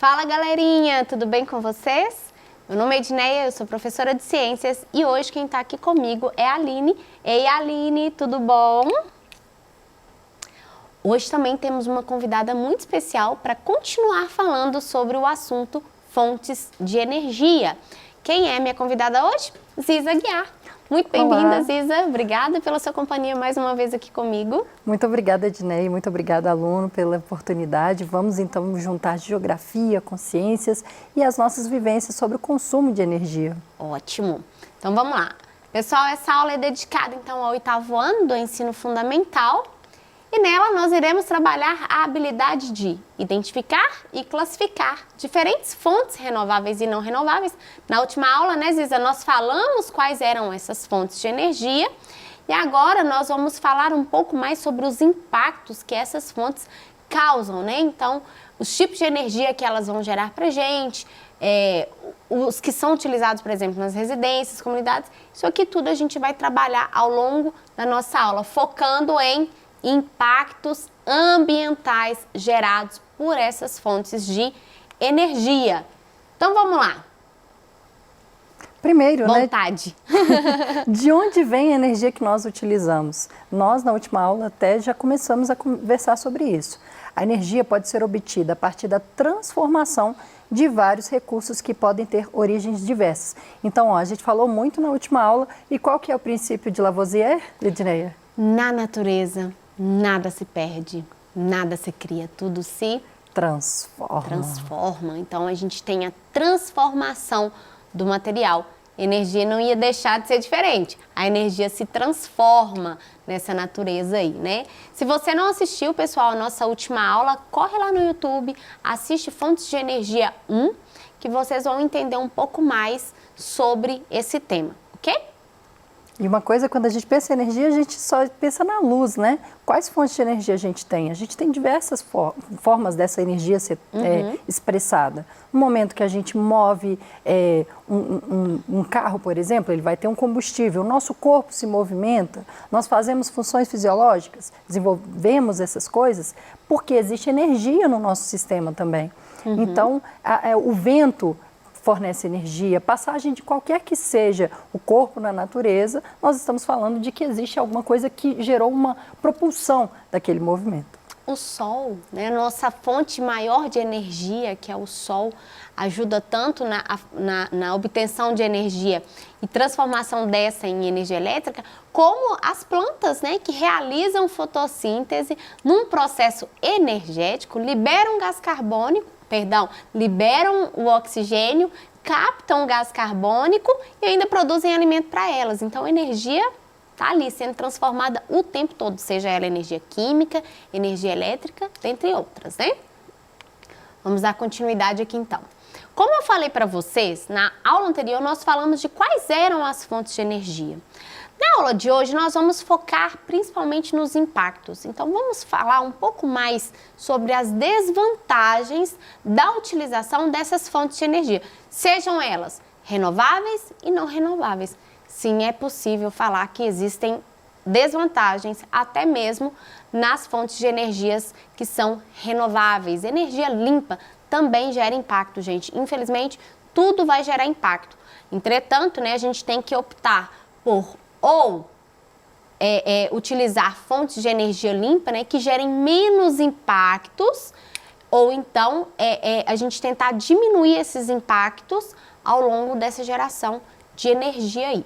Fala galerinha, tudo bem com vocês? Meu nome é Edneia, eu sou professora de ciências e hoje quem está aqui comigo é a Aline. Ei Aline, tudo bom? Hoje também temos uma convidada muito especial para continuar falando sobre o assunto fontes de energia. Quem é minha convidada hoje? Ziza Aguiar. Muito bem-vinda, Ziza. Obrigada pela sua companhia mais uma vez aqui comigo. Muito obrigada, Edneia. Muito obrigada, aluno, pela oportunidade. Vamos, então, juntar geografia, consciências e as nossas vivências sobre o consumo de energia. Ótimo. Então, vamos lá. Pessoal, essa aula é dedicada, então, ao 8º ano do ensino fundamental. E nela nós iremos trabalhar a habilidade de identificar e classificar diferentes fontes renováveis e não renováveis. Na última aula, né, Ziza, nós falamos quais eram essas fontes de energia e agora nós vamos falar um pouco mais sobre os impactos que essas fontes causam, né? Então, os tipos de energia que elas vão gerar para a gente, os que são utilizados, por exemplo, nas residências, comunidades, isso aqui tudo a gente vai trabalhar ao longo da nossa aula, focando em impactos ambientais gerados por essas fontes de energia. Então, vamos lá. Primeiro, vontade. Né? De onde vem a energia que nós utilizamos? Nós, na última aula, até já começamos a conversar sobre isso. A energia pode ser obtida a partir da transformação de vários recursos que podem ter origens diversas. Então, ó, a gente falou muito na última aula. E qual que é o princípio de Lavoisier, Edneia? Na natureza, nada se perde, nada se cria, tudo se transforma. Então, a gente tem a transformação do material. Energia não ia deixar de ser diferente. A energia se transforma nessa natureza aí, né? Se você não assistiu, pessoal, a nossa última aula, corre lá no YouTube, assiste Fontes de Energia 1, que vocês vão entender um pouco mais sobre esse tema, ok? E uma coisa, quando a gente pensa em energia, a gente só pensa na luz, né? Quais fontes de energia a gente tem? A gente tem diversas formas dessa energia ser expressada. No momento que a gente move um carro, por exemplo, ele vai ter um combustível. O nosso corpo se movimenta, nós fazemos funções fisiológicas, desenvolvemos essas coisas, porque existe energia no nosso sistema também. Então, o vento fornece energia, passagem de qualquer que seja o corpo na natureza, nós estamos falando de que existe alguma coisa que gerou uma propulsão daquele movimento. O sol, né, nossa fonte maior de energia, que é o sol, ajuda tanto na obtenção de energia e transformação dessa em energia elétrica, como as plantas, né, que realizam fotossíntese num processo energético, liberam gás carbônico, liberam o oxigênio, captam o gás carbônico e ainda produzem alimento para elas. Então, a energia está ali sendo transformada o tempo todo, seja ela energia química, energia elétrica, dentre outras, né? Vamos dar continuidade aqui então. Como eu falei para vocês, na aula anterior nós falamos de quais eram as fontes de energia. Na aula de hoje, nós vamos focar principalmente nos impactos. Então, vamos falar um pouco mais sobre as desvantagens da utilização dessas fontes de energia, sejam elas renováveis e não renováveis. Sim, é possível falar que existem desvantagens até mesmo nas fontes de energias que são renováveis. Energia limpa também gera impacto, gente. Infelizmente, tudo vai gerar impacto. Entretanto, né, a gente tem que optar por utilizar fontes de energia limpa, né, que gerem menos impactos, ou então a gente tentar diminuir esses impactos ao longo dessa geração de energia aí.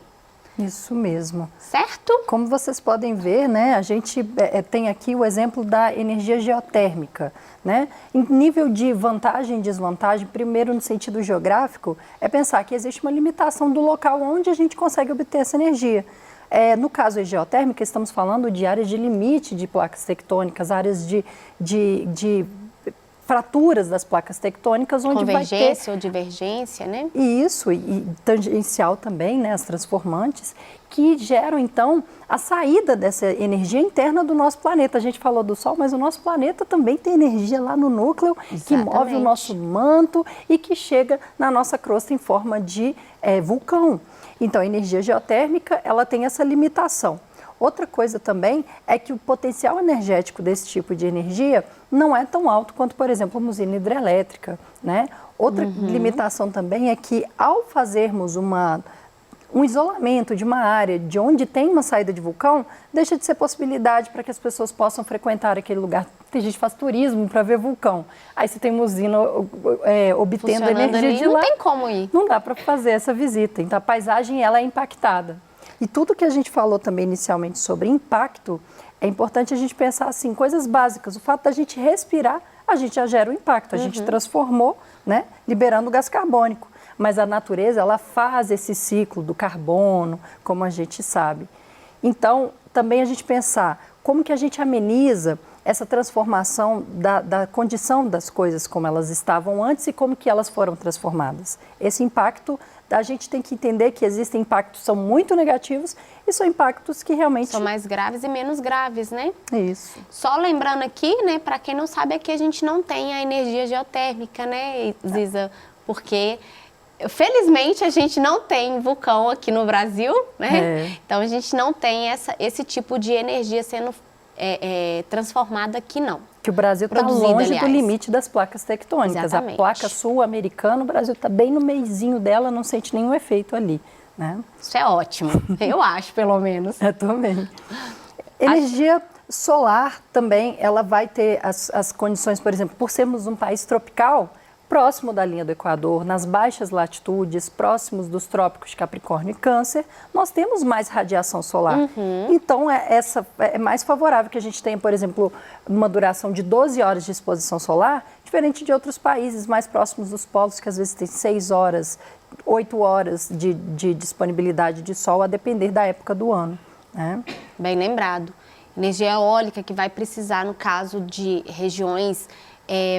Isso mesmo. Certo? Como vocês podem ver, né, a gente tem aqui o exemplo da energia geotérmica, né? Em nível de vantagem e desvantagem, primeiro no sentido geográfico, é pensar que existe uma limitação do local onde a gente consegue obter essa energia. No caso geotérmica, estamos falando de áreas de limite de placas tectônicas, áreas de fraturas das placas tectônicas, onde convergência ou divergência, né? Isso, e tangencial também, né, as transformantes, que geram, então, a saída dessa energia interna do nosso planeta. A gente falou do Sol, mas o nosso planeta também tem energia lá no núcleo, que move o nosso manto e que chega na nossa crosta em forma de vulcão. Então, a energia geotérmica, ela tem essa limitação. Outra coisa também é que o potencial energético desse tipo de energia não é tão alto quanto, por exemplo, uma usina hidrelétrica, né? Outra limitação também é que, ao fazermos um isolamento de uma área de onde tem uma saída de vulcão, deixa de ser possibilidade para que as pessoas possam frequentar aquele lugar. Tem gente que faz turismo para ver vulcão. Aí você tem uma usina obtendo energia ali, de lá. não tem como ir. Não dá para fazer essa visita. Então a paisagem ela é impactada. E tudo que a gente falou também inicialmente sobre impacto, é importante a gente pensar assim, coisas básicas. O fato da gente respirar, a gente já gera um impacto. A gente transformou, né, liberando gás carbônico. Mas a natureza, ela faz esse ciclo do carbono, como a gente sabe. Então, também a gente pensar como que a gente ameniza essa transformação da condição das coisas como elas estavam antes e como que elas foram transformadas. Esse impacto, a gente tem que entender que existem impactos que são muito negativos e são impactos que realmente... São mais graves e menos graves, né? Isso. Só lembrando aqui, né, para quem não sabe, é que a gente não tem a energia geotérmica, né, Ziza? Porque... felizmente a gente não tem vulcão aqui no Brasil, né? Então a gente não tem esse tipo de energia sendo transformada aqui, não. Que o Brasil está longe do limite das placas tectônicas. Exatamente. A placa sul-americana, o Brasil está bem no meizinho dela, não sente nenhum efeito ali, né? Isso é ótimo, eu acho, pelo menos. Eu também. Energia solar também, ela vai ter as condições, por exemplo, por sermos um país tropical, próximo da linha do Equador, nas baixas latitudes, próximos dos trópicos de Capricórnio e Câncer, nós temos mais radiação solar. Então, é mais favorável que a gente tenha, por exemplo, uma duração de 12 horas de exposição solar, diferente de outros países mais próximos dos polos, que às vezes tem 6 horas, 8 horas de disponibilidade de sol, a depender da época do ano, né? Bem lembrado. Energia eólica que vai precisar, no caso de regiões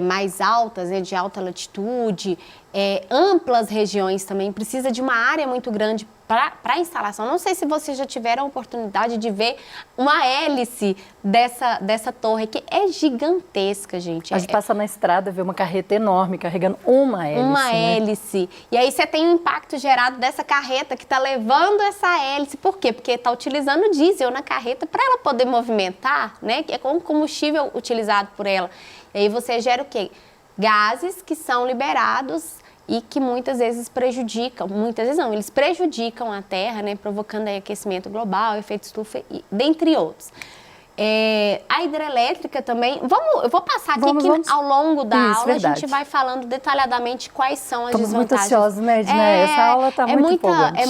mais altas, né, de alta latitude, amplas regiões também, precisa de uma área muito grande para a instalação. Não sei se vocês já tiveram a oportunidade de ver uma hélice dessa torre, que é gigantesca, gente. A gente passa na estrada, vê uma carreta enorme carregando uma hélice. Uma hélice. E aí você tem um impacto gerado dessa carreta que está levando essa hélice. Por quê? Porque está utilizando diesel na carreta para ela poder movimentar, né? Que é como combustível utilizado por ela. E aí você gera o quê? Gases que são liberados e que muitas vezes prejudicam, muitas vezes não, eles prejudicam a Terra, né, provocando aí aquecimento global, efeito estufa, dentre outros. A hidrelétrica também, eu vou passar aqui que ao longo da aula verdade. A gente vai falando detalhadamente quais são as Estamos desvantagens. Estamos muito ansiosos, né? Essa aula está muito empolgante.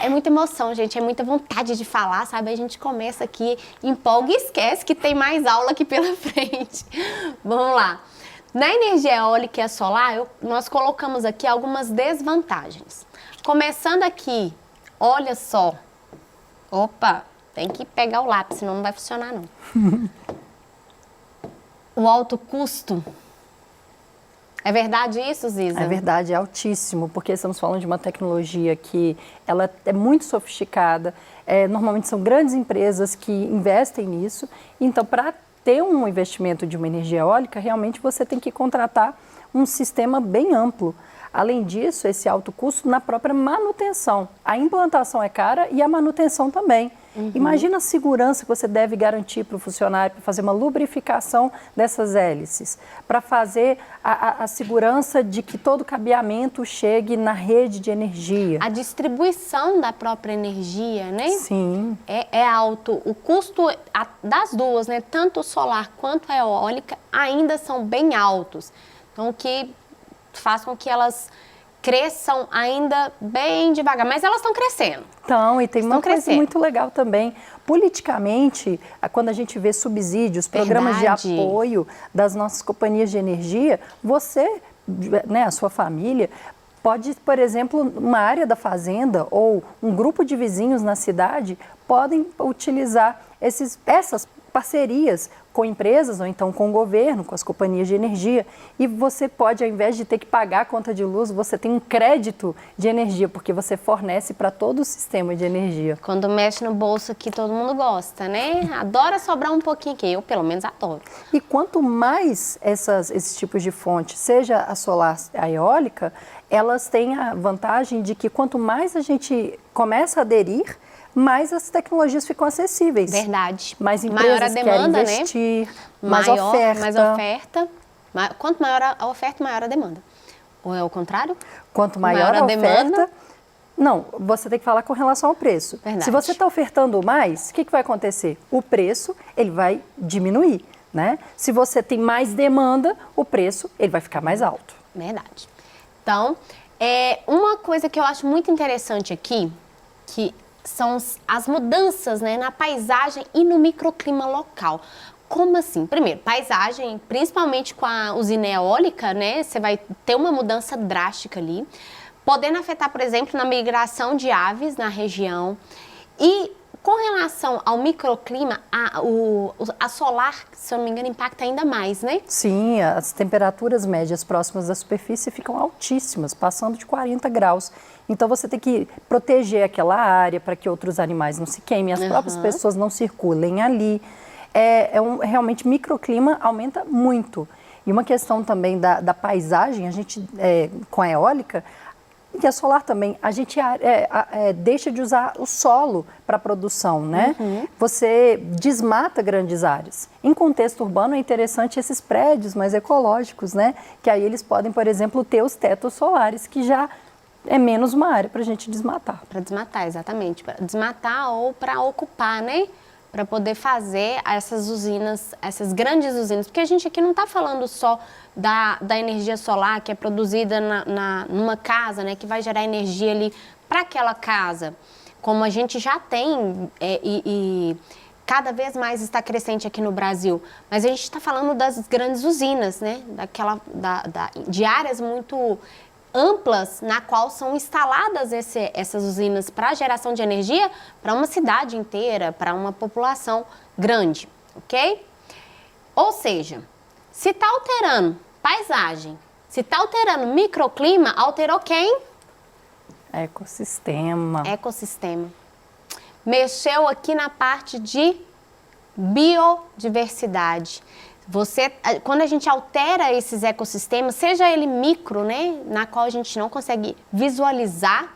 É muita emoção, gente, é muita vontade de falar, sabe? A gente começa aqui, empolga e esquece que tem mais aula aqui pela frente. Vamos lá. Na energia eólica e a solar, nós colocamos aqui algumas desvantagens. Começando aqui, olha só. Opa, tem que pegar o lápis, senão não vai funcionar não. O alto custo. É verdade isso, Ziza? É verdade, é altíssimo, porque estamos falando de uma tecnologia que ela é muito sofisticada. Normalmente são grandes empresas que investem nisso. Então, para ter um investimento de uma energia eólica, realmente você tem que contratar um sistema bem amplo. Além disso, esse alto custo na própria manutenção. A implantação é cara e a manutenção também. Imagina a segurança que você deve garantir para o funcionário, para fazer uma lubrificação dessas hélices, para fazer a segurança de que todo cabeamento chegue na rede de energia. A distribuição da própria energia, né? Sim. É alto. O custo das duas, né? Tanto solar quanto a eólica, ainda são bem altos. Então, o que faz com que elas cresçam ainda bem devagar, mas elas estão crescendo. Então, e tem uma coisa muito legal também. Politicamente, quando a gente vê subsídios, programas de apoio das nossas companhias de energia, você, né, a sua família, pode, por exemplo, uma área da fazenda ou um grupo de vizinhos na cidade podem utilizar essas parcerias com empresas ou então com o governo, com as companhias de energia, e você pode, ao invés de ter que pagar a conta de luz, você tem um crédito de energia, porque você fornece para todo o sistema de energia. Quando mexe no bolso aqui, todo mundo gosta, né? Adora sobrar um pouquinho aqui, eu pelo menos adoro. E quanto mais esses tipos de fonte, seja a solar, a eólica, elas têm a vantagem de que quanto mais a gente começa a aderir, mais as tecnologias ficam acessíveis. Verdade. Mais Maior a empresas demanda, querem investir, né? mais oferta. Mais oferta. Quanto maior a oferta, maior a demanda. Ou é o contrário? Quanto maior a oferta... Não, você tem que falar com relação ao preço. Verdade. Se você está ofertando mais, o que vai acontecer? O preço, ele vai diminuir, né? Se você tem mais demanda, o preço, ele vai ficar mais alto. Verdade. Então, uma coisa que eu acho muito interessante aqui, que são as mudanças, né, na paisagem e no microclima local. Como assim? Primeiro, paisagem, principalmente com a usina eólica, né, você vai ter uma mudança drástica ali, podendo afetar, por exemplo, na migração de aves na região. E com relação ao microclima, a solar, se eu não me engano, impacta ainda mais, né? Sim, as temperaturas médias próximas da superfície ficam altíssimas, passando de 40 graus. Então você tem que proteger aquela área para que outros animais não se queimem, as próprias pessoas não circulem ali. Realmente, microclima aumenta muito. E uma questão também da paisagem, a gente, com a eólica, e a solar também, a gente deixa de usar o solo para produção, né? Você desmata grandes áreas. Em contexto urbano é interessante esses prédios mais ecológicos, né? Que aí eles podem, por exemplo, ter os tetos solares, que já é menos uma área para a gente desmatar. Para desmatar, exatamente. Para desmatar ou para ocupar, né? Para poder fazer essas usinas, essas grandes usinas. Porque a gente aqui não está falando só da energia solar que é produzida numa casa, né? Que vai gerar energia ali para aquela casa. Como a gente já tem e cada vez mais está crescente aqui no Brasil. Mas a gente está falando das grandes usinas, né? De áreas muito amplas na qual são instaladas essas usinas para geração de energia para uma cidade inteira, para uma população grande, ok? Ou seja, se está alterando paisagem, se está alterando microclima, alterou quem? Ecossistema. Ecossistema. Mexeu aqui na parte de biodiversidade. Quando a gente altera esses ecossistemas, seja ele micro, né, na qual a gente não consegue visualizar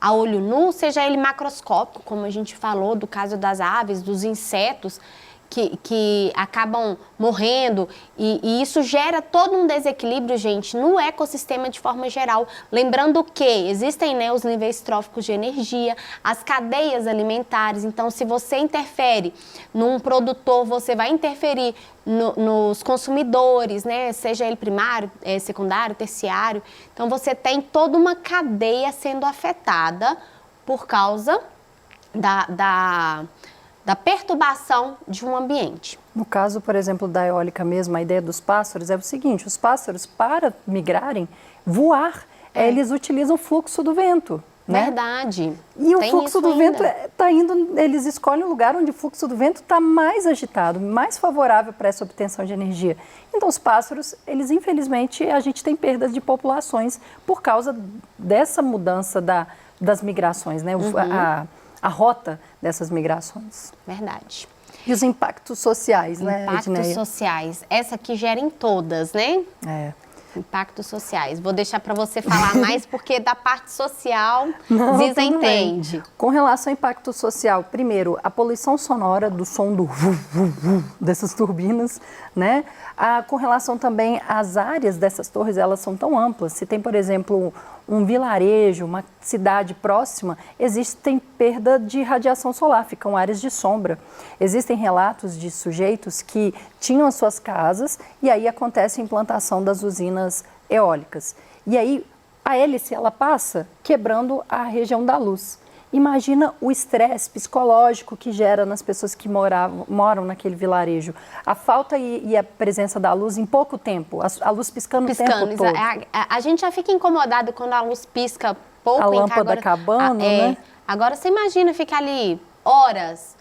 a olho nu, seja ele macroscópico, como a gente falou do caso das aves, dos insetos, que acabam morrendo, e isso gera todo um desequilíbrio, gente, no ecossistema de forma geral. Lembrando que existem, né, os níveis tróficos de energia, as cadeias alimentares. Então, se você interfere num produtor, você vai interferir nos consumidores, né, seja ele primário, secundário, terciário. Então, você tem toda uma cadeia sendo afetada por causa da perturbação de um ambiente. No caso, por exemplo, da eólica mesmo, a ideia dos pássaros é o seguinte: os pássaros, para migrarem, voar, eles utilizam o fluxo do vento, né? Verdade. E o fluxo do vento está indo, eles escolhem um lugar onde o fluxo do vento está mais agitado, mais favorável para essa obtenção de energia. Então, os pássaros, eles, infelizmente, a gente tem perdas de populações por causa dessa mudança das migrações, né? A rota dessas migrações. Verdade. E os impactos sociais, né, Impactos Edneia? sociais. Essa aqui gera em todas, né? Impactos sociais. Vou deixar para você falar mais, porque da parte social, Ziza entende. Com relação ao impacto social, primeiro, a poluição sonora do som dessas turbinas, né? Com relação também às áreas dessas torres, elas são tão amplas. Se tem, por exemplo, um vilarejo, uma cidade próxima, existem perda de radiação solar, ficam áreas de sombra. Existem relatos de sujeitos que tinham as suas casas e aí acontece a implantação das usinas eólicas. E aí a hélice, ela passa quebrando a região da luz. Imagina o estresse psicológico que gera nas pessoas que moram naquele vilarejo. A falta e a presença da luz em pouco tempo, a luz piscando o tempo todo. A gente já fica incomodado quando a luz pisca pouco. A lâmpada acabando, né? Agora você imagina ficar ali horas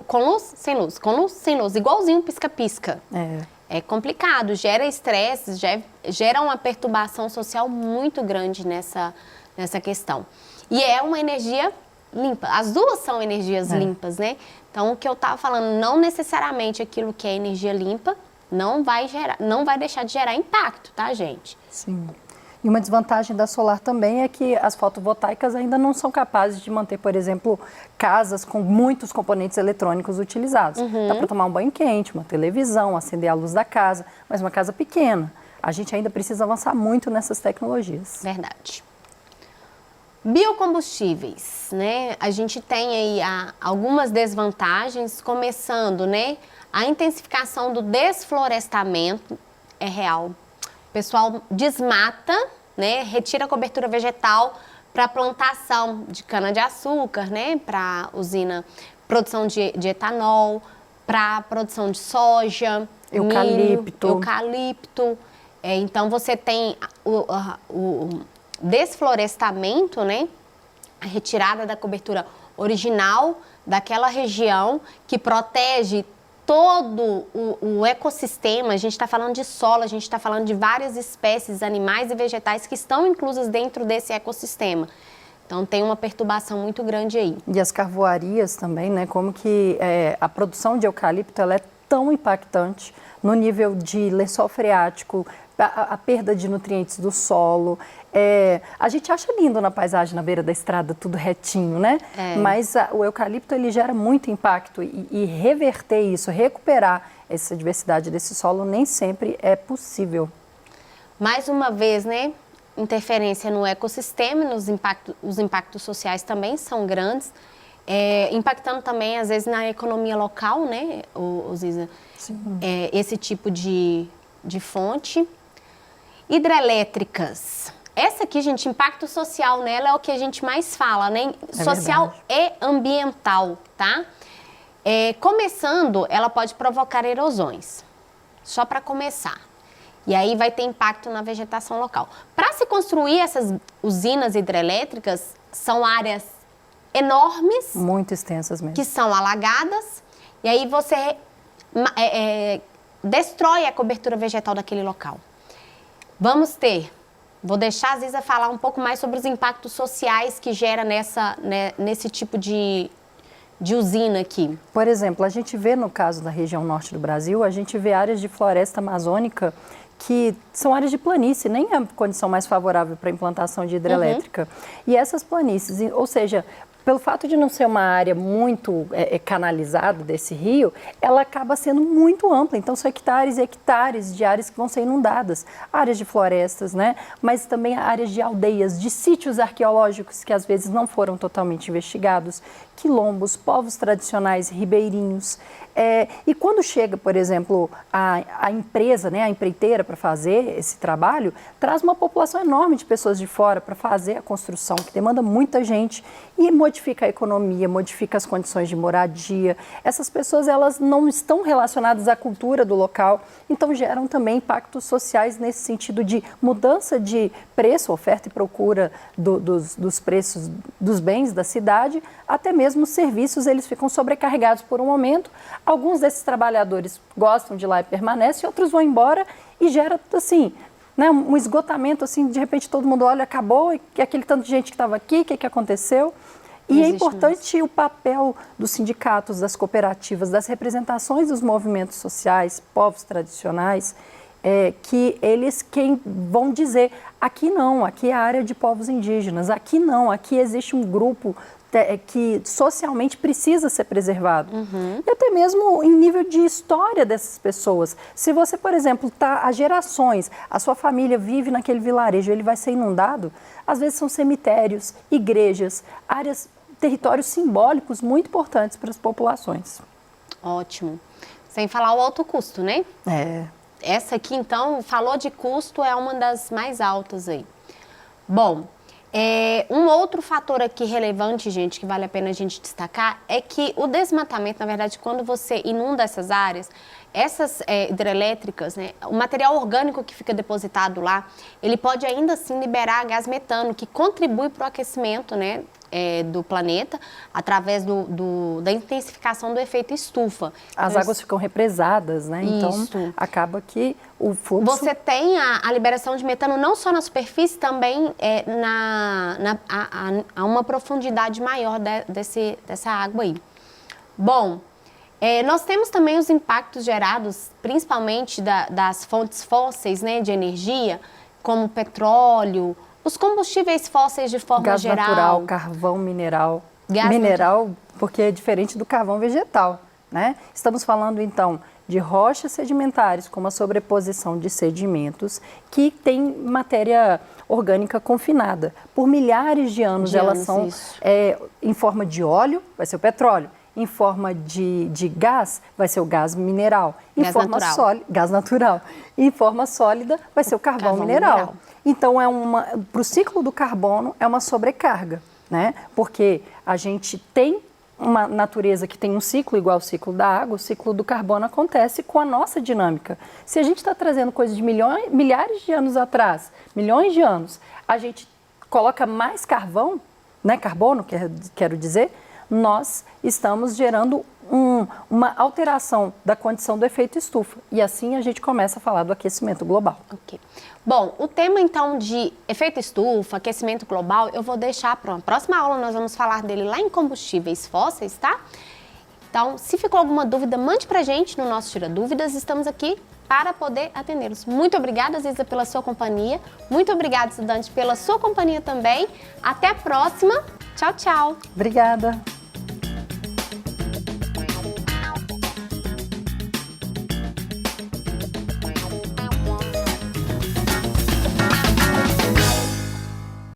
com luz, sem luz, com luz, sem luz, igualzinho pisca-pisca. É complicado, gera estresse, gera uma perturbação social muito grande nessa questão. E é uma energia limpa. As duas são energias limpas, né? Então, o que eu estava falando, não necessariamente aquilo que é energia limpa não vai deixar de gerar impacto, tá, gente? Sim. E uma desvantagem da solar também é que as fotovoltaicas ainda não são capazes de manter, por exemplo, casas com muitos componentes eletrônicos utilizados. Dá para tomar um banho quente, uma televisão, acender a luz da casa, mas uma casa pequena. A gente ainda precisa avançar muito nessas tecnologias. Verdade. Biocombustíveis, né? A gente tem aí algumas desvantagens, começando, né? A intensificação do desflorestamento é real. O pessoal desmata, né? Retira a cobertura vegetal para plantação de cana-de-açúcar, né? Para usina, produção de etanol, para produção de soja, Eucalipto. milho, eucalipto. Então, você tem o desflorestamento, né? A retirada da cobertura original daquela região que protege todo o ecossistema. A gente está falando de solo, a gente está falando de várias espécies animais e vegetais que estão inclusas dentro desse ecossistema. Então, tem uma perturbação muito grande aí. E as carvoarias também, né? Como que a produção de eucalipto ela é tão impactante no nível de lençol freático, a perda de nutrientes do solo. A gente acha lindo na paisagem, na beira da estrada, tudo retinho, né? Mas o eucalipto ele gera muito impacto e reverter isso, recuperar essa diversidade desse solo nem sempre é possível. Mais uma vez, né? Interferência no ecossistema, os impactos sociais também são grandes, impactando também, às vezes, na economia local, né, Ziza? Esse tipo de fonte. Hidrelétricas. Essa aqui, gente, impacto social nela é o que a gente mais fala, né? Social e ambiental, tá? Começando, ela pode provocar erosões, só para começar. E aí vai ter impacto na vegetação local. Para se construir essas usinas hidrelétricas, são áreas enormes. Muito extensas mesmo. Que são alagadas. E aí você destrói a cobertura vegetal daquele local. Vou deixar a Ziza falar um pouco mais sobre os impactos sociais que gera nesse tipo de usina aqui. Por exemplo, a gente vê no caso da região norte do Brasil, a gente vê áreas de floresta amazônica que são áreas de planície, nem é a condição mais favorável para a implantação de hidrelétrica. E essas planícies, ou seja, pelo fato de não ser uma área muito canalizada desse rio, ela acaba sendo muito ampla. Então, são hectares e hectares de áreas que vão ser inundadas. Áreas de florestas, né? Mas também áreas de aldeias, de sítios arqueológicos que às vezes não foram totalmente investigados, quilombos, povos tradicionais ribeirinhos. E quando chega, por exemplo, a empresa, né, a empreiteira para fazer esse trabalho, traz uma população enorme de pessoas de fora para fazer a construção, que demanda muita gente e modifica a economia, modifica as condições de moradia. Essas pessoas, elas não estão relacionadas à cultura do local, então geram também impactos sociais nesse sentido de mudança de preço, oferta e procura dos preços dos bens da cidade, até mesmo os serviços, eles ficam sobrecarregados por um momento. Alguns desses trabalhadores gostam de lá e permanecem, outros vão embora e gera, assim, né, um esgotamento, assim, de repente todo mundo olha, acabou, e aquele tanto de gente que estava aqui, o que aconteceu? E é importante o papel dos sindicatos, das cooperativas, das representações dos movimentos sociais, povos tradicionais, que eles quem vão dizer, aqui não, aqui é a área de povos indígenas, aqui não, aqui existe um grupo que socialmente precisa ser preservado. E até mesmo em nível de história dessas pessoas. Se você, por exemplo, está há gerações, a sua família vive naquele vilarejo, ele vai ser inundado, às vezes são cemitérios, igrejas, áreas, territórios simbólicos muito importantes para as populações. Ótimo. Sem falar o alto custo, né? Essa aqui, então, falou de custo, é uma das mais altas aí. Bom, um outro fator aqui relevante, gente, que vale a pena a gente destacar, é que o desmatamento, na verdade, quando você inunda essas áreas, essas hidrelétricas, né, o material orgânico que fica depositado lá, ele pode ainda assim liberar gás metano, que contribui para o aquecimento, né, do planeta, através da intensificação do efeito estufa. As águas ficam represadas, né? Isso. Então, acaba que o fluxo... Você tem a liberação de metano não só na superfície, também a uma profundidade maior dessa água aí. Bom, nós temos também os impactos gerados, principalmente das fontes fósseis, né, de energia, como petróleo, os combustíveis fósseis de forma Gás geral. natural, carvão mineral. Gás Mineral, porque é diferente do carvão vegetal, né? Estamos falando, então, de rochas sedimentares, com uma sobreposição de sedimentos que tem matéria orgânica confinada. Por milhares de anos, elas são em forma de óleo, vai ser o petróleo. Em forma de gás, vai ser o gás mineral. Em Gás forma natural. sólida, gás natural. Em forma sólida, vai ser o carvão mineral. Então, para o ciclo do carbono, é uma sobrecarga, né? Porque a gente tem uma natureza que tem um ciclo igual ao ciclo da água, o ciclo do carbono acontece com a nossa dinâmica. Se a gente está trazendo coisas de milhares de anos atrás, milhões de anos, a gente coloca mais carvão, né, carbono, quero dizer, nós estamos gerando uma alteração da condição do efeito estufa. E assim a gente começa a falar do aquecimento global. Ok. Bom, o tema então de efeito estufa, aquecimento global, eu vou deixar para uma próxima aula, nós vamos falar dele lá em combustíveis fósseis, tá? Então, se ficou alguma dúvida, mande pra gente no nosso Tira Dúvidas, estamos aqui para poder atendê-los. Muito obrigada, Ziza, pela sua companhia. Muito obrigada, estudante, pela sua companhia também. Até a próxima. Tchau, tchau. Obrigada.